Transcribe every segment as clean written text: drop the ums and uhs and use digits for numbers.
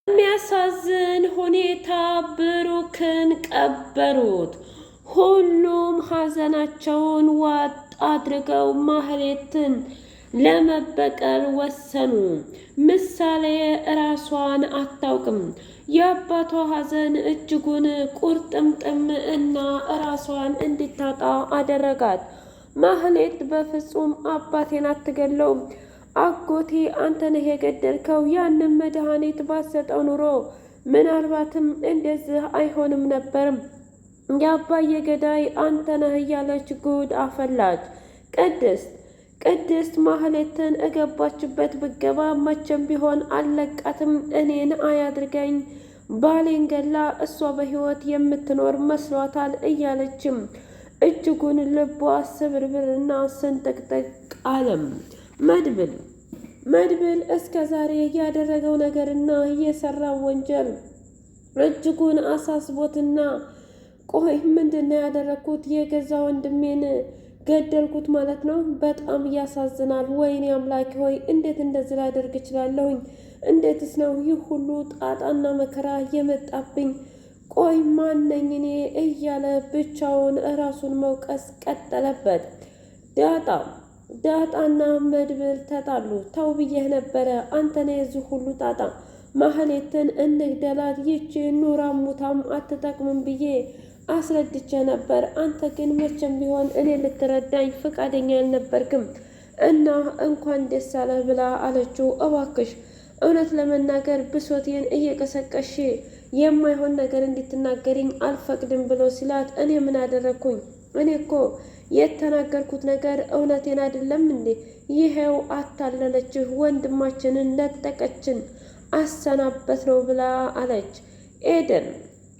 የሚያሳዝን ሁኔታ ብሩክን ቀበሩት። ሁሉም ሀዘናቸውን ዋጥ አድርገው ማህሌትን ለመበቀል ወሰኑ። ምሳሌ እራሷን አታውቅም። የአባቷ ሀዘን እጅጉን ቁርጥምጥም እና እራሷን እንድታጣ አደረጋት። ማህሌት በፍጹም አባቴን አትገለውም፣ አጎቴ አንተ ነህ የገደልከው፣ ያንን መድኃኒት ባሰጠው ኑሮ ምናልባትም እንደዚህ አይሆንም ነበርም፣ የአባዬ ገዳይ አንተ ነህ እያለች ጉድ አፈላች። ቅድስት ማህሌትን እገባችበት ብገባ መቼም ቢሆን አልለቃትም፣ እኔን አያድርገኝ፣ ባሌን ገላ እሷ በሕይወት የምትኖር መስሏታል እያለችም እጅጉን ልቧ ስብርብርና ስንጥቅጥቅ አለም። መድብል እስከ ዛሬ ያደረገው ነገርና የሰራው ወንጀል እጅጉን አሳስቦትና ቆይ ምንድነው ያደረግኩት? የገዛ ወንድሜን ገደልኩት ማለት ነው። በጣም ያሳዝናል። ወይኔ አምላኬ ሆይ እንዴት እንደዚህ ላደርግ እችላለሁኝ? እንዴትስ ነው ይህ ሁሉ ጣጣና መከራ የመጣብኝ? ቆይ ማነኝ እኔ? እያለ ብቻውን እራሱን መውቀስ ቀጠለበት። ዳጣና መድብል ተጣሉ። ተው ብዬህ ነበረ፣ አንተ ነህ የዚህ ሁሉ ጣጣ። ማህሌትን እንግደላት፣ ይቺ ኑራ ሙታም አትጠቅምም ብዬ አስረድቼ ነበር። አንተ ግን መቼም ቢሆን እኔ ልትረዳኝ ፈቃደኛ አልነበርክም እና እንኳን ደስ አለህ ብላ አለችው። እባክሽ እውነት ለመናገር ብሶቴን እየቀሰቀሽ የማይሆን ነገር እንድትናገሪኝ አልፈቅድም ብሎ ሲላት፣ እኔ ምን አደረግኩኝ? እኔ እኮ የተናገርኩት ነገር እውነቴን አይደለም እንዴ? ይሄው አታለለችህ፣ ወንድማችንን ነጠቀችን፣ አሰናበት ነው ብላ አለች።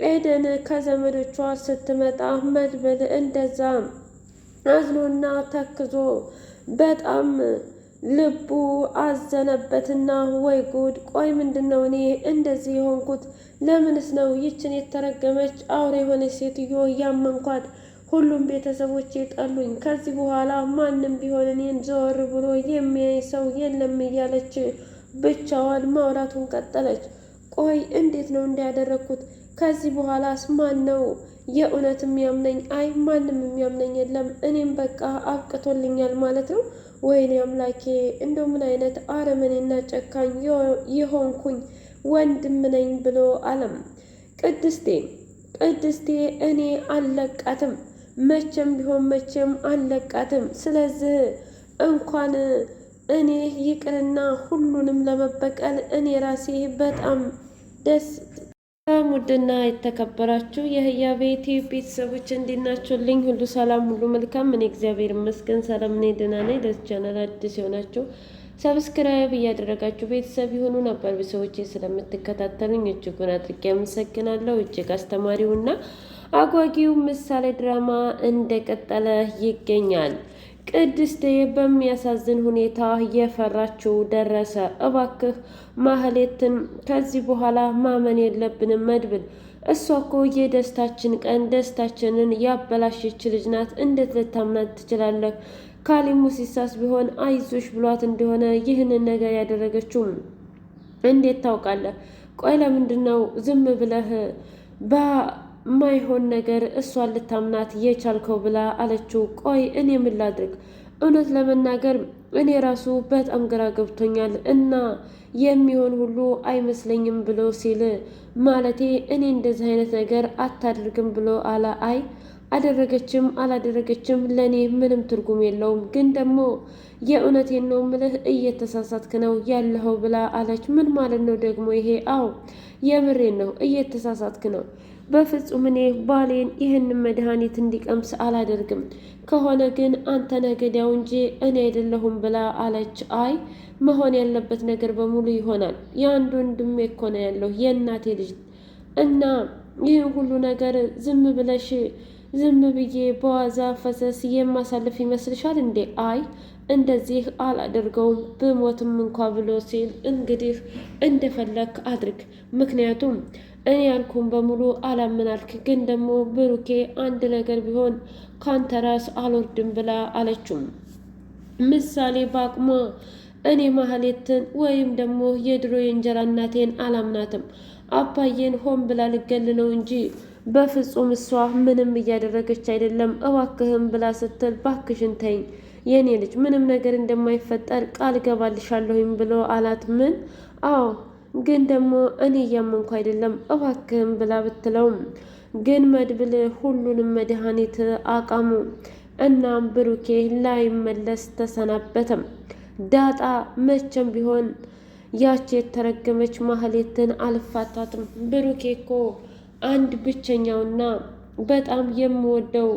ኤደን ከዘመዶቿ ስትመጣ መድብል እንደዛ አዝኖና ተክዞ በጣም ልቡ አዘነበትና ወይ ጉድ! ቆይ ምንድን ነው እኔ እንደዚህ የሆንኩት? ለምንስ ነው ይችን የተረገመች አውሬ የሆነች ሴትዮ ያመንኳት? ሁሉም ቤተሰቦች የጠሉኝ። ከዚህ በኋላ ማንም ቢሆን እኔን ዘወር ብሎ የሚያይ ሰው የለም እያለች ብቻዋን ማውራቱን ቀጠለች። ቆይ እንዴት ነው እንዲያደረግኩት? ከዚህ በኋላስ ማን ነው የእውነት የሚያምነኝ? አይ ማንም የሚያምነኝ የለም። እኔም በቃ አብቅቶልኛል ማለት ነው። ወይኔ አምላኬ፣ እንደው ምን አይነት አረመኔና ጨካኝ የሆንኩኝ ወንድም ነኝ ብሎ አለም። ቅድስቴ እኔ አልለቃትም፣ መቼም ቢሆን መቼም አልለቃትም። ስለዚህ እንኳን እኔ ይቅርና ሁሉንም ለመበቀል እኔ ራሴ በጣም ደስ ውድና የተከበራችሁ የህያ ቤቴ ቤተሰቦች እንዲናችሁልኝ ሁሉ ሰላም ሁሉ መልካም። እኔ እግዚአብሔር ይመስገን ሰላም ነኝ፣ ደህና ነኝ። ለዚህ ቻናል አዲስ የሆናችሁ ሰብስክራይብ እያደረጋችሁ ቤተሰብ የሆኑ ነበር ቤተሰቦቼ ስለምትከታተሉኝ እጅጉን አድርጌ አመሰግናለሁ። እጅግ አስተማሪውና አጓጊው ምሳሌ ድራማ እንደቀጠለ ይገኛል። ቅድስት በሚያሳዝን ሁኔታ የፈራችው ደረሰ። እባክህ ማህሌትን ከዚህ በኋላ ማመን የለብንም መድብል፣ እሷ እኮ የደስታችን ቀን ደስታችንን ያበላሸች ልጅ ናት። እንዴት ልታምናት ትችላለህ? ካሊሙ ሲሳስ ቢሆን አይዞሽ ብሏት እንደሆነ ይህንን ነገር ያደረገችው እንዴት ታውቃለህ? ቆይ ለምንድን ነው ዝም ብለህ ማይሆን ነገር እሷን ልታምናት የቻልከው ብላ አለችው። ቆይ እኔ ምን ላድርግ? እውነት ለመናገር እኔ ራሱ በጣም ግራ ገብቶኛል እና የሚሆን ሁሉ አይመስለኝም ብሎ ሲል ማለቴ እኔ እንደዚህ አይነት ነገር አታደርግም ብሎ አላ አይ አደረገችም አላደረገችም ለእኔ ምንም ትርጉም የለውም፣ ግን ደግሞ የእውነቴን ነው ምልህ እየተሳሳትክ ነው ያለኸው ብላ አለች። ምን ማለት ነው ደግሞ ይሄ? አዎ የምሬን ነው እየተሳሳትክ ነው። በፍጹም እኔ ባሌን ይህንን መድኃኒት እንዲቀምስ አላደርግም። ከሆነ ግን አንተ ነህ ገዳዩ እንጂ እኔ አይደለሁም ብላ አለች። አይ መሆን ያለበት ነገር በሙሉ ይሆናል። የአንድ ወንድሜ እኮ ነው ያለው የእናቴ ልጅ እና ይህን ሁሉ ነገር ዝም ብዬ በዋዛ ፈሰስ የማሳልፍ ይመስልሻል እንዴ? አይ እንደዚህ አላደርገውም ብሞትም እንኳ ብሎ ሲል እንግዲህ እንደፈለክ አድርግ፣ ምክንያቱም እኔ ያልኩን በሙሉ አላምናልክ፣ ግን ደግሞ ብሩኬ አንድ ነገር ቢሆን ካንተ ራስ አልወርድም ብላ አለችው። ምሳሌ በአቅሟ እኔ ማህሌትን ወይም ደግሞ የድሮ የእንጀራ እናቴን አላምናትም። አባዬን ሆን ብላ ልገል ነው እንጂ በፍጹም እሷ ምንም እያደረገች አይደለም፣ እባክህም ብላ ስትል ባክሽን ተይኝ የኔ ልጅ ምንም ነገር እንደማይፈጠር ቃል ገባልሻለሁኝ ብሎ አላት። ምን? አዎ ግን ደግሞ እኔ እያመንኩ አይደለም እባክህም ብላ ብትለውም ግን መድብል ሁሉንም መድኃኒት አቃሙ። እናም ብሩኬ ላይመለስ ተሰናበተም። ዳጣ መቼም ቢሆን ያቺ የተረገመች ማህሌትን አልፋታትም። ብሩኬ እኮ አንድ ብቸኛውና በጣም የምወደው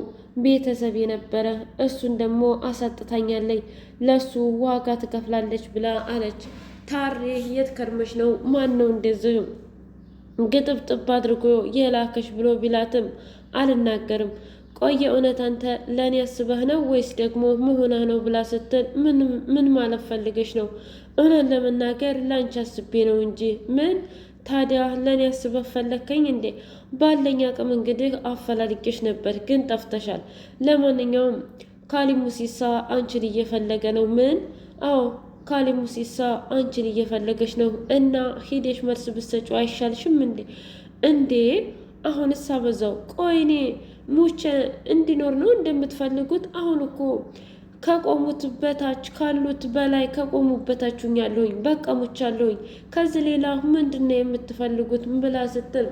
ቤተሰብ የነበረ እሱን ደግሞ አሳጥታኛለች፣ ለሱ ዋጋ ትከፍላለች ብላ አለች። ታሬ የት ከርመሽ ነው? ማን ነው እንደዚህ ግጥብጥብ አድርጎ የላከሽ ብሎ ቢላትም አልናገርም። ቆየ እውነት አንተ ለእኔ አስበህ ነው ወይስ ደግሞ ምሁነህ ነው ብላ ስትል ምን ማለት ፈልገሽ ነው? እውነት ለመናገር ላንቺ አስቤ ነው እንጂ። ምን ታዲያ ለእኔ አስበህ ፈለግከኝ እንዴ? ባለኝ አቅም እንግዲህ አፈላልጌሽ ነበር ግን ጠፍተሻል። ለማንኛውም ካሊብ ሙሲሳ አንቺን እየፈለገ ነው። ምን? አዎ ካሊብ ሙሲሳ አንቺን እየፈለገች ነው እና ሂደሽ መልስ ብትሰጪው አይሻልሽም እንዴ? እንዴ አሁንስ አበዛው። ቆይ እኔ ሙቼ እንዲኖር ነው እንደምትፈልጉት? አሁን እኮ ከቆሙት በታች ካሉት በላይ ከቆሙት በታች ሆኛለሁኝ። በቃ ሙቻለሁኝ። ከዚህ ሌላ ምንድን ነው የምትፈልጉት? ብላ ስትል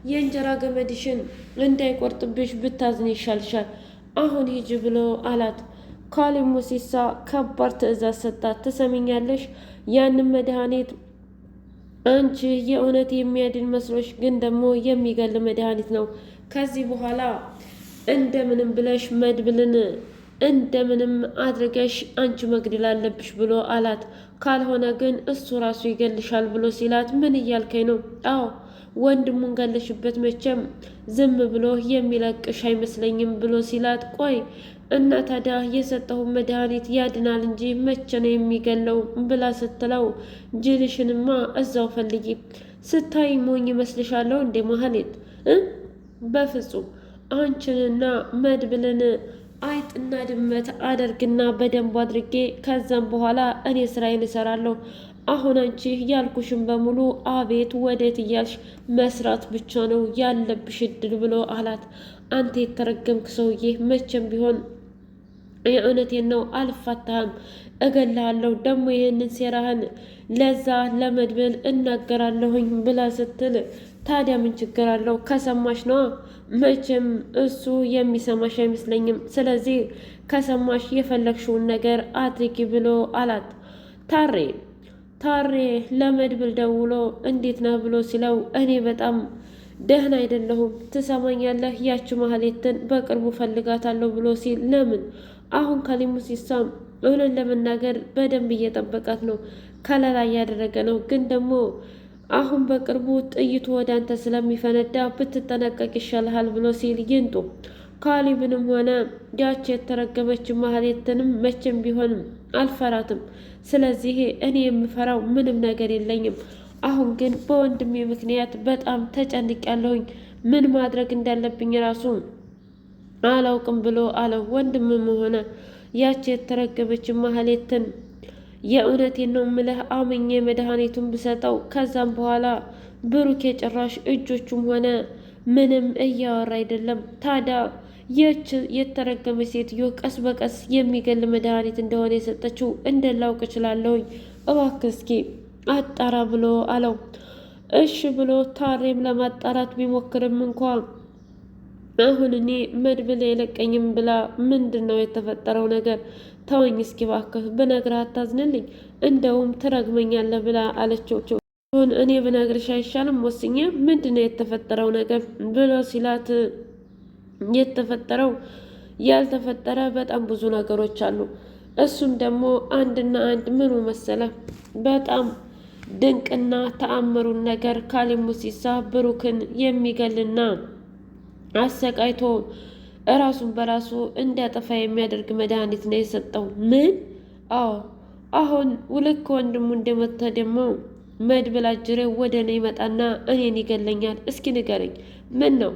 የእንጀራ ገመድሽን እንዳይቆርጥብሽ ብታዝን ይሻልሻል። አሁን ሂጂ ብሎ አላት። ካሊብ ሙሲሳ ከባድ ትዕዛዝ ሰጣት። ትሰሚኛለሽ? ያንን መድኃኒት አንቺ የእውነት የሚያድን መስሎሽ ግን ደግሞ የሚገል መድኃኒት ነው። ከዚህ በኋላ እንደምንም ብለሽ መድብልን እንደምንም አድርገሽ አንቺ መግደል አለብሽ ብሎ አላት። ካልሆነ ግን እሱ ራሱ ይገልሻል ብሎ ሲላት ምን እያልከኝ ነው? አዎ ወንድሙን ገለሽበት መቼም ዝም ብሎ የሚለቅሽ አይመስለኝም ብሎ ሲላት ቆይ እና ታዲያ የሰጠው መድኃኒት ያድናል እንጂ መቼ ነው የሚገለው? ብላ ስትለው ጅልሽንማ እዛው ፈልጊ። ስታይ ሞኝ ይመስልሻለሁ እንዴ ማህሌት? በፍጹም አንቺንና መድብልን አይጥና ድመት አደርግና በደንብ አድርጌ ከዛም በኋላ እኔ ስራዬን እሰራለሁ። አሁን አንቺ ያልኩሽን በሙሉ አቤት ወዴት እያልሽ መስራት ብቻ ነው ያለብሽ እድል ብሎ አላት። አንተ የተረገምክ ሰውዬ መቼም ቢሆን የእውነቴን ነው አልፋታህም፣ እገልሃለሁ። ደግሞ ይህንን ሴራህን ለዛ ለመድብል እናገራለሁኝ ብላ ስትል ታዲያ ምን ችግር አለው? ከሰማሽ ነዋ። መቼም እሱ የሚሰማሽ አይመስለኝም። ስለዚህ ከሰማሽ የፈለግሽውን ነገር አድርጊ ብሎ አላት። ታሬ ለመድብል ደውሎ እንዴት ነህ ብሎ ሲለው እኔ በጣም ደህና አይደለሁም። ትሰማኛለህ? ያቺ ማህሌትን በቅርቡ ፈልጋታለሁ ብሎ ሲል ለምን? አሁን ካሊብ ሙሲሳ እውነት ለመናገር በደንብ እየጠበቃት ነው፣ ከለላ እያደረገ ነው። ግን ደግሞ አሁን በቅርቡ ጥይቱ ወደ አንተ ስለሚፈነዳ ብትጠነቀቅ ይሻልሃል ብሎ ሲል ይንጡ ካሊብንም ሆነ ያቺ የተረገመች ማህሌትንም መቼም ቢሆንም አልፈራትም። ስለዚህ እኔ የምፈራው ምንም ነገር የለኝም። አሁን ግን በወንድሜ ምክንያት በጣም ተጨንቄያለሁኝ። ምን ማድረግ እንዳለብኝ ራሱ አላውቅም ብሎ አለው። ወንድምም ሆነ ያቺ የተረገመች ማህሌትን የእውነቴን ነው ምልህ አምኜ መድኃኒቱን ብሰጠው ከዛም በኋላ ብሩኬ ጭራሽ እጆቹም ሆነ ምንም እያወራ አይደለም። ታዲያ ይህች የተረገመች ሴትዮ ቀስ በቀስ የሚገል መድኃኒት እንደሆነ የሰጠችው እንደላውቅ እችላለሁኝ። እባክህ እስኪ አጣራ ብሎ አለው። እሺ ብሎ ታሬም ለማጣራት ቢሞክርም እንኳ አሁን እኔ መድብል የለቀኝም ብላ ምንድን ነው የተፈጠረው ነገር? ተወኝ እስኪ እባክህ ብነግርህ አታዝንልኝ? እንደውም ትረግመኛለህ ብላ አለችው። አሁን እኔ ብነግርሽ አይሻልም? ወስኜ ምንድን ነው የተፈጠረው ነገር ብሎ ሲላት የተፈጠረው ያልተፈጠረ በጣም ብዙ ነገሮች አሉ። እሱም ደግሞ አንድና አንድ ምኑ መሰለ? በጣም ድንቅና ተአምሩን ነገር ካሊብ ሙሲሳ ብሩክን የሚገልና አሰቃይቶ እራሱን በራሱ እንዲያጠፋ የሚያደርግ መድኃኒት ነው የሰጠው። ምን? አዎ አሁን ልክ ወንድሙ እንደመታ ደግሞ መድብል አጅሬ ወደ እኔ ይመጣና እኔን ይገለኛል። እስኪ ንገረኝ፣ ምን ነው?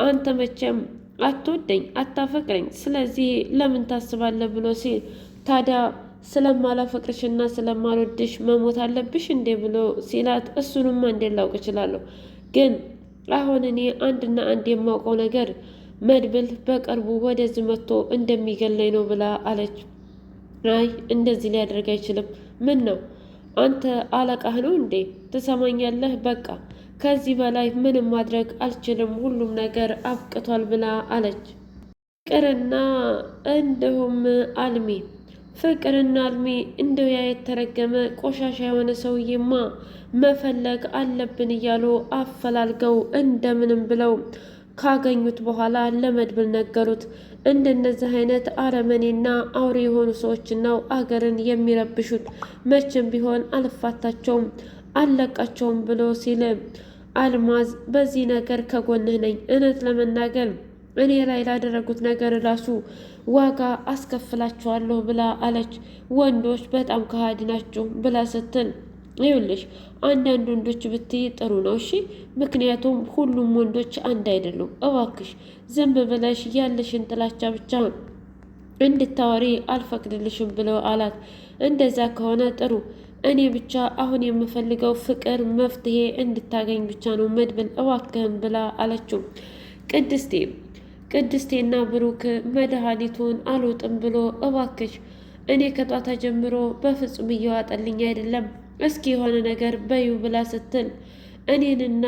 አንተ መቼም አትወደኝ፣ አታፈቅረኝ፣ ስለዚህ ለምን ታስባለህ ብሎ ሲል ታዲያ ስለማላፈቅርሽና ስለማልወድሽ መሞት አለብሽ እንዴ ብሎ ሲላት፣ እሱንማ እንዴት ላውቅ እችላለሁ? ግን አሁን እኔ አንድና አንድ የማውቀው ነገር መድብል በቅርቡ ወደዚህ መጥቶ እንደሚገለኝ ነው ብላ አለች። አይ እንደዚህ ሊያደርግ አይችልም። ምን ነው አንተ አለቃህ ነው እንዴ? ትሰማኛለህ? በቃ ከዚህ በላይ ምንም ማድረግ አልችልም፣ ሁሉም ነገር አብቅቷል ብላ አለች። ፍቅርና እንዲሁም አልሚ ፍቅርና አልሚ እንደው ያ የተረገመ ቆሻሻ የሆነ ሰውዬማ መፈለግ አለብን እያሉ አፈላልገው እንደምንም ብለው ካገኙት በኋላ ለመድብል ነገሩት። እንደነዚህ አይነት አረመኔና አውሬ የሆኑ ሰዎችን ነው አገርን የሚረብሹት። መቼም ቢሆን አልፋታቸውም አልለቃቸውም ብሎ ሲል፣ አልማዝ በዚህ ነገር ከጎንህ ነኝ። እውነት ለመናገር እኔ ላይ ላደረጉት ነገር ራሱ ዋጋ አስከፍላቸዋለሁ ብላ አለች። ወንዶች በጣም ከሃዲ ናቸው ብላ ስትል፣ ይኸውልሽ አንዳንድ ወንዶች ብትይ ጥሩ ነው እሺ፣ ምክንያቱም ሁሉም ወንዶች አንድ አይደሉም። እባክሽ ዝም ብለሽ ያለሽን ጥላቻ ብቻ እንድታወሪ አልፈቅድልሽም ብለው አላት። እንደዛ ከሆነ ጥሩ፣ እኔ ብቻ አሁን የምፈልገው ፍቅር መፍትሄ እንድታገኝ ብቻ ነው መድብል እባክህን ብላ አለችው። ቅድስቴና ብሩክ መድኃኒቱን አልውጥም ብሎ እባክሽ እኔ ከጧታ ጀምሮ በፍጹም እየዋጠልኝ አይደለም፣ እስኪ የሆነ ነገር በዩ ብላ ስትል፣ እኔንና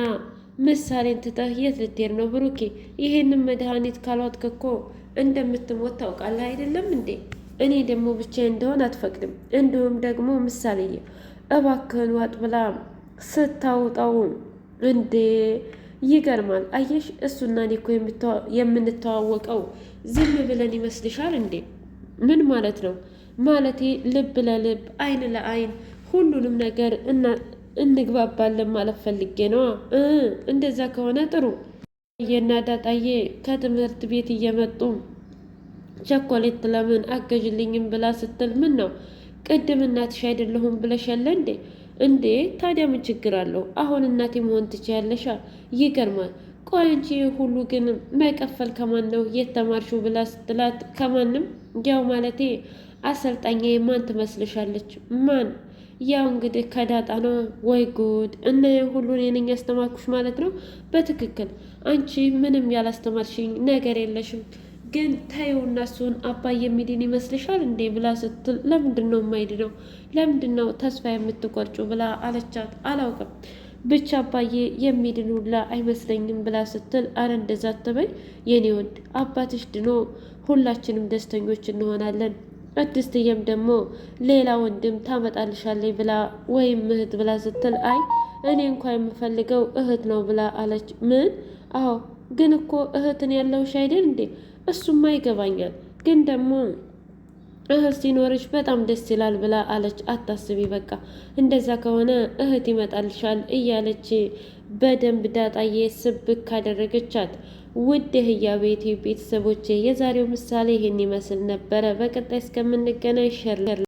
ምሳሌን ትተህ የት ልትሄድ ነው ብሩኬ? ይሄንን መድኃኒት ካልዋጥክ እኮ እንደምትሞት ታውቃለህ አይደለም እንዴ? እኔ ደግሞ ብቻዬን እንደሆን አትፈቅድም። እንዲሁም ደግሞ ምሳሌዬ እባክህን ዋጥ ብላ ስታውጣው፣ እንዴ ይገርማል። አየሽ እሱና እኔ እኮ የምንተዋወቀው ዝም ብለን ይመስልሻል እንዴ? ምን ማለት ነው? ማለቴ ልብ ለልብ አይን ለአይን ሁሉንም ነገር እንግባባለን ማለት ፈልጌ ነዋ። እንደዛ ከሆነ ጥሩ። የና ዳጣዬ ከትምህርት ቤት እየመጡ ቸኮሌት ለምን አገዥልኝም ብላ ስትል፣ ምን ነው ቅድም እናትሽ አይደለሁም ብለሻለ እንዴ? እንዴ ታዲያ ምን ችግር አለው? አሁን እናቴ መሆን ትችያለሻ። ይገርማል። ቆይ አንቺ ሁሉ ግን መቀፈል ከማን ነው የተማርሽው ብላ ስትላት፣ ከማንም ያው ማለቴ አሰልጣኛ ማን ትመስልሻለች? ማን? ያው እንግዲህ ከዳጣ ነው። ወይ ጉድ! እና ሁሉን የነኝ ያስተማርኩሽ ማለት ነው? በትክክል አንቺ ምንም ያላስተማርሽኝ ነገር የለሽም። ግን ታየው እና እሱን አባዬ የሚድን ይመስልሻል እንዴ ብላ ስትል፣ ለምንድን ነው የማይድነው? ለምንድን ነው ተስፋ የምትቆርጩ ብላ አለቻት። አላውቅም ብቻ አባዬ የሚድን ሁላ አይመስለኝም ብላ ስትል፣ አረ እንደዛ አትበይ የኔ ወድ፣ አባትሽ ድኖ ሁላችንም ደስተኞች እንሆናለን። ቅድስትዬም ደግሞ ሌላ ወንድም ታመጣልሻለች ብላ ወይም እህት ብላ ስትል፣ አይ እኔ እንኳ የምፈልገው እህት ነው ብላ አለች። ምን? አዎ ግን እኮ እህትን ያለውሽ አይደል እንዴ? እሱማ ይገባኛል፣ ግን ደግሞ እህት ሲኖርሽ በጣም ደስ ይላል ብላ አለች። አታስቢ በቃ እንደዛ ከሆነ እህት ይመጣልሻል እያለች በደንብ ዳጣዬ ስብክ ካደረገቻት። ውድ የህያቤቴ ቤተሰቦቼ የዛሬው ምሳሌ ይህን ይመስል ነበረ። በቀጣይ እስከምንገናኝ ሸር